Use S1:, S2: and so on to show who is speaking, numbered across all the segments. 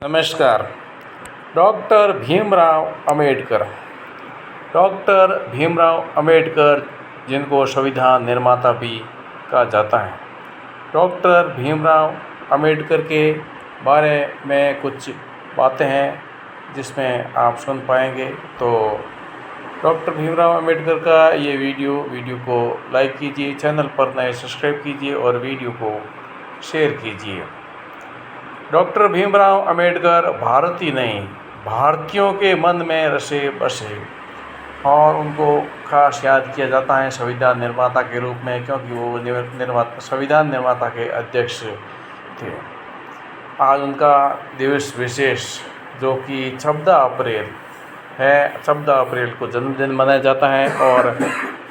S1: नमस्कार। Doctor Bhimrao Ambedkar. Doctor Bhimrao Ambedkar, जिनको संविधान निर्माता भी कहा जाता है, डॉक्टर भीमराव अंबेडकर के बारे में कुछ बातें हैं जिसमें आप सुन पाएंगे। तो डॉक्टर भीमराव अंबेडकर का ये वीडियो को लाइक कीजिए, चैनल पर नए सब्सक्राइब कीजिए और वीडियो को शेयर कीजिए। डॉक्टर भीमराव अंबेडकर भारतीय नहीं, भारतीयों के मन में रसे बसे और उनको खास याद किया जाता है संविधान निर्माता के रूप में, क्योंकि वो संविधान निर्माता के अध्यक्ष थे। आज उनका दिवस विशेष जो कि 14 अप्रैल है, 14 अप्रैल को जन्मदिन मनाया जाता है। और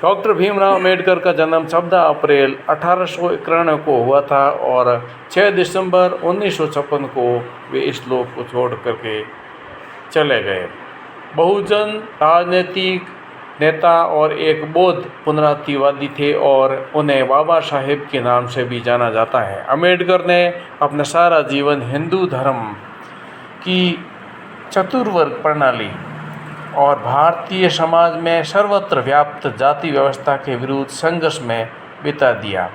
S1: डॉक्टर भीमराव अंबेडकर का जन्म 14 अप्रैल 1891 को हुआ था और 6 दिसंबर 1956 को वे इस लोक को छोड़ करके चले गए। बहुजन राजनीतिक नेता और एक बौद्ध पुनरावृत्तिवादी थे और उन्हें बाबा साहेब के नाम से भी जाना जाता है। अंबेडकर ने अपना सारा जीवन हिंदू धर्म की चतुर्वर्ग प्रणाली और भारतीय समाज में सर्वत्र व्याप्त जाति व्यवस्था के विरुद्ध संघर्ष में बिता दिया।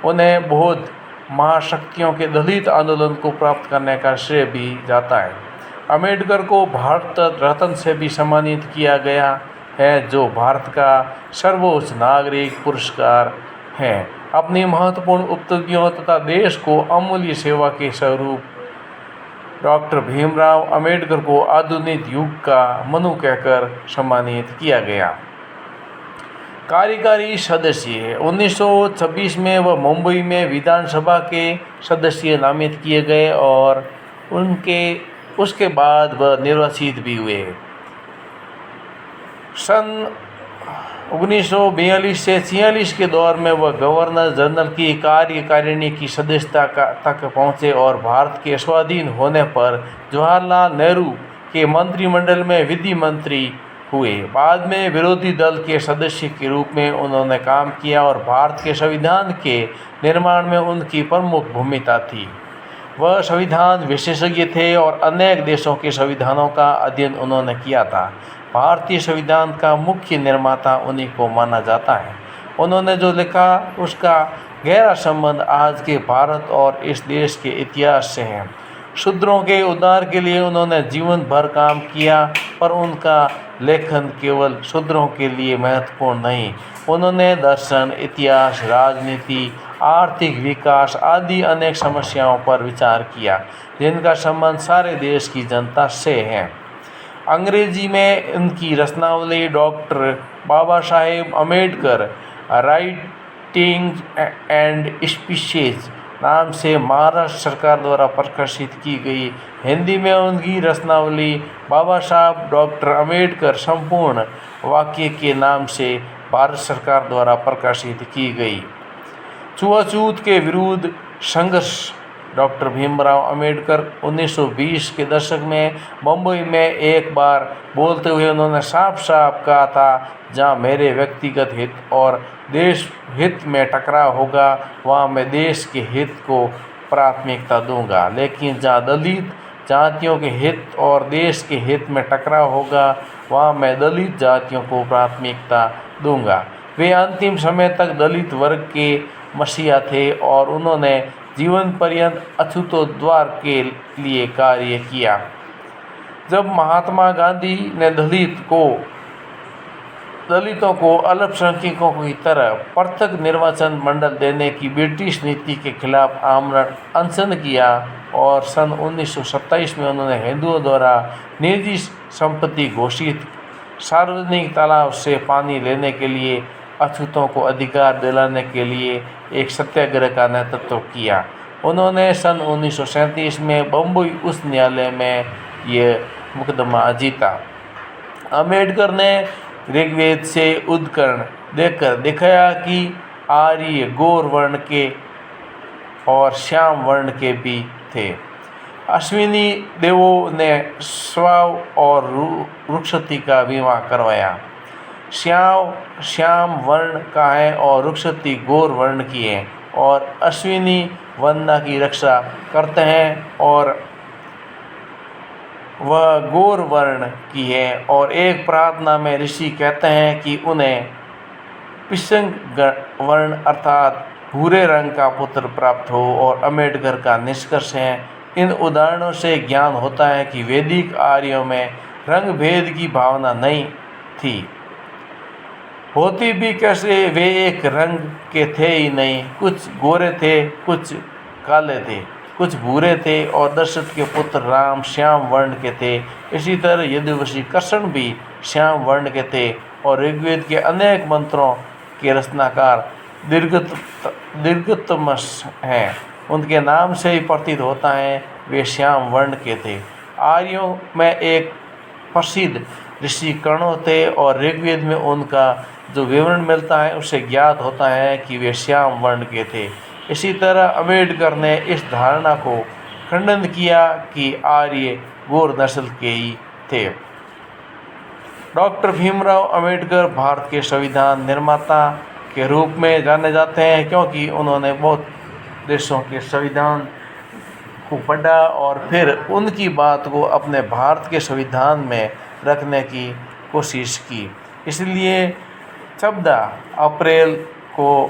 S1: उन्हें बौद्ध महाशक्तियों के दलित आंदोलन को प्राप्त करने का श्रेय भी जाता है। अंबेडकर को भारत रत्न से भी सम्मानित किया गया है, जो भारत का सर्वोच्च नागरिक पुरस्कार है। अपनी महत्वपूर्ण उपलब्धियों तथा देश को अमूल्य सेवा के स्वरूप डॉक्टर भीमराव अंबेडकर को आधुनिक युग का मनु कहकर सम्मानित किया गया। कार्यकारी सदस्य 1926 में वह मुंबई में विधानसभा के सदस्य नामित किए गए और उसके बाद वह निर्वाचित भी हुए। सन 1942 से 46 के दौर में वह गवर्नर जनरल की कार्यकारिणी की सदस्यता तक पहुँचे और भारत के स्वाधीन होने पर जवाहरलाल नेहरू के मंत्रिमंडल में विधि मंत्री हुए। बाद में विरोधी दल के सदस्य के रूप में उन्होंने काम किया और भारत के संविधान के निर्माण में उनकी प्रमुख भूमिका थी। वह संविधान विशेषज्ञ थे और अनेक देशों के संविधानों का अध्ययन उन्होंने किया था। भारतीय संविधान का मुख्य निर्माता उन्हीं को माना जाता है। उन्होंने जो लिखा उसका गहरा संबंध आज के भारत और इस देश के इतिहास से है। शूद्रों के उद्धार के लिए उन्होंने जीवन भर काम किया, पर उनका लेखन केवल शूद्रों के लिए महत्वपूर्ण नहीं। उन्होंने दर्शन, इतिहास, राजनीति, आर्थिक विकास आदि अनेक समस्याओं पर विचार किया, जिनका संबंध सारे देश की जनता से है। अंग्रेजी में उनकी रचनावली doctor Baba Saheb Ambedkar writings and speeches नाम से महाराष्ट्र सरकार द्वारा प्रकाशित की गई। हिंदी में उनकी रचनावली बाबा साहब डॉक्टर अंबेडकर संपूर्ण वाक्य के नाम से भारत सरकार द्वारा प्रकाशित की गई। छुआछूत के विरुद्ध संघर्ष डॉक्टर भीमराव अंबेडकर 1920 के दशक में मुंबई में एक बार बोलते हुए उन्होंने साफ साफ कहा था, जहाँ मेरे व्यक्तिगत हित और देश हित में टकराव होगा वहाँ मैं देश के हित को प्राथमिकता दूंगा, लेकिन जहाँ दलित जातियों के हित और देश के हित में टकराव होगा वहाँ मैं दलित जातियों को प्राथमिकता दूंगा। वे अंतिम समय तक दलित वर्ग के मसीहा थे और उन्होंने जीवन पर्यंत अछूतोद्धार के लिए कार्य किया। जब महात्मा गांधी ने दलितों को अल्पसंख्यकों की तरह पृथक निर्वाचन मंडल देने की ब्रिटिश नीति के खिलाफ आमरण अनशन किया और सन 1927 में उन्होंने हिंदुओं द्वारा निजी संपत्ति घोषित सार्वजनिक तालाब से पानी लेने के लिए अछूतों को अधिकार दिलाने के लिए एक सत्याग्रह का नेतृत्व किया। उन्होंने सन 1937 में बम्बई उच्च न्यायालय में ये मुकदमा जीता। अंबेडकर ने ऋग्वेद से उद्धरण देकर दिखाया कि आर्य गौर वर्ण के और श्याम वर्ण के भी थे। अश्विनी देवों ने स्वभाव और रुक्षति का विवाह करवाया। श्याम वर्ण का है और रुक्षति गौर वर्ण की है और अश्विनी वंदना की रक्षा करते हैं और वह गौर वर्ण की है। और एक प्रार्थना में ऋषि कहते हैं कि उन्हें पिशंग वर्ण अर्थात भूरे रंग का पुत्र प्राप्त हो। और अम्बेडकर का निष्कर्ष है, इन उदाहरणों से ज्ञान होता है कि वैदिक आर्यों में रंग भेद की भावना नहीं थी। होती भी कैसे, वे एक रंग के थे ही नहीं, कुछ गोरे थे, कुछ काले थे, कुछ भूरे थे। और दशरथ के पुत्र राम श्याम वर्ण के थे। इसी तरह यदुवंशी कृष्ण भी श्याम वर्ण के थे। और ऋग्वेद के अनेक मंत्रों के रचनाकार दीर्घतमस हैं। उनके नाम से ही प्रतीत होता है वे श्याम वर्ण के थे। आर्यों में एक प्रसिद्ध ऋषि कर्ण थे और ऋग्वेद में उनका जो विवरण मिलता है उससे ज्ञात होता है कि वे श्याम वर्ण के थे। इसी तरह अम्बेडकर ने इस धारणा को खंडन किया कि आर्य गौर नस्ल के ही थे। डॉक्टर भीमराव अम्बेडकर भारत के संविधान निर्माता के रूप में जाने जाते हैं, क्योंकि उन्होंने बहुत देशों के संविधान को पढ़ा और फिर उनकी बात को अपने भारत के संविधान में रखने की कोशिश की। इसलिए 14 अप्रैल को